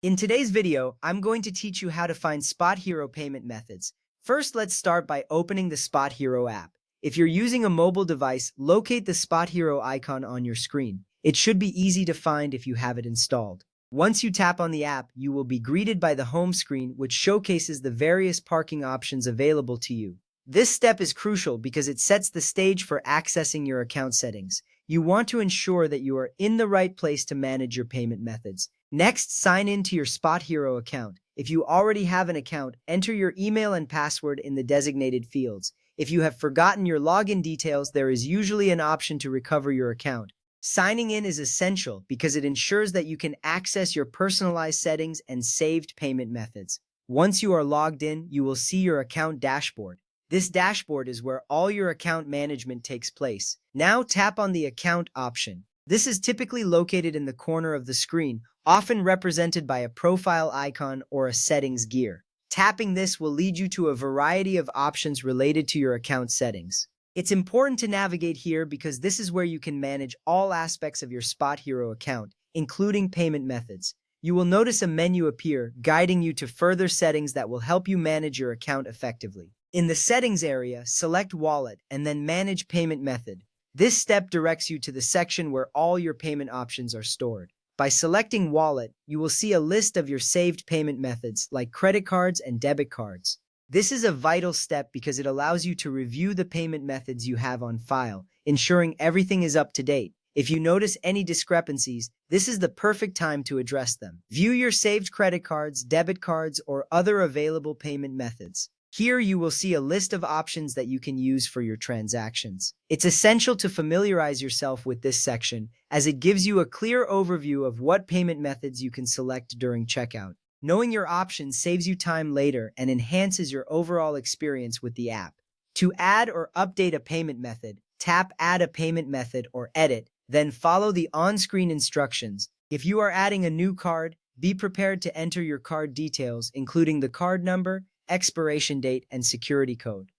In today's video, I'm going to teach you how to find SpotHero payment methods. First, let's start by opening the SpotHero app. If you're using a mobile device, locate the SpotHero icon on your screen. It should be easy to find if you have it installed. Once you tap on the app, you will be greeted by the home screen, which showcases the various parking options available to you. This step is crucial because it sets the stage for accessing your account settings. You want to ensure that you are in the right place to manage your payment methods. Next, sign in to your SpotHero account. If you already have an account, enter your email and password in the designated fields. If you have forgotten your login details, there is usually an option to recover your account. Signing in is essential because it ensures that you can access your personalized settings and saved payment methods. Once you are logged in, you will see your account dashboard. This dashboard is where all your account management takes place. Now tap on the account option. This is typically located in the corner of the screen, often represented by a profile icon or a settings gear. Tapping this will lead you to a variety of options related to your account settings. It's important to navigate here because this is where you can manage all aspects of your SpotHero account, including payment methods. You will notice a menu appear, guiding you to further settings that will help you manage your account effectively. In the settings area, select Wallet and then Manage Payment Method. This step directs you to the section where all your payment options are stored. By selecting Wallet, you will see a list of your saved payment methods like credit cards and debit cards. This is a vital step because it allows you to review the payment methods you have on file, ensuring everything is up to date. If you notice any discrepancies, this is the perfect time to address them. View your saved credit cards, debit cards, or other available payment methods. Here you will see a list of options that you can use for your transactions. It's essential to familiarize yourself with this section as it gives you a clear overview of what payment methods you can select during checkout. Knowing your options saves you time later and enhances your overall experience with the app. To add or update a payment method, tap Add a Payment Method or Edit, then follow the on-screen instructions. If you are adding a new card, be prepared to enter your card details, including the card number, expiration date, and security code.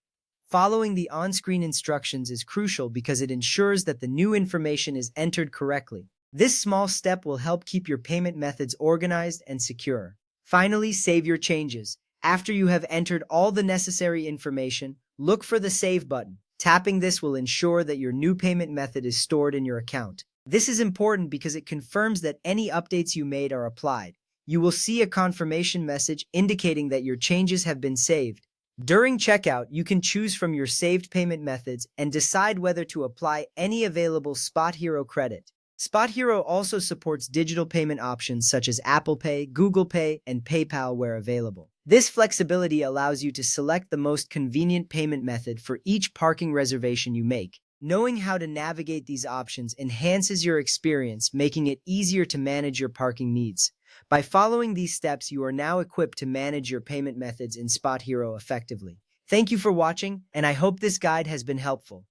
Following the on-screen instructions is crucial because it ensures that the new information is entered correctly. This small step will help keep your payment methods organized and secure. Finally, save your changes. After you have entered all the necessary information, look for the Save button. Tapping this will ensure that your new payment method is stored in your account. This is important because it confirms that any updates you made are applied. You will see a confirmation message indicating that your changes have been saved. During checkout, you can choose from your saved payment methods and decide whether to apply any available SpotHero credit. SpotHero also supports digital payment options such as Apple Pay, Google Pay, and PayPal where available. This flexibility allows you to select the most convenient payment method for each parking reservation you make. Knowing how to navigate these options enhances your experience, making it easier to manage your parking needs. By following these steps, you are now equipped to manage your payment methods in SpotHero effectively. Thank you for watching, and I hope this guide has been helpful.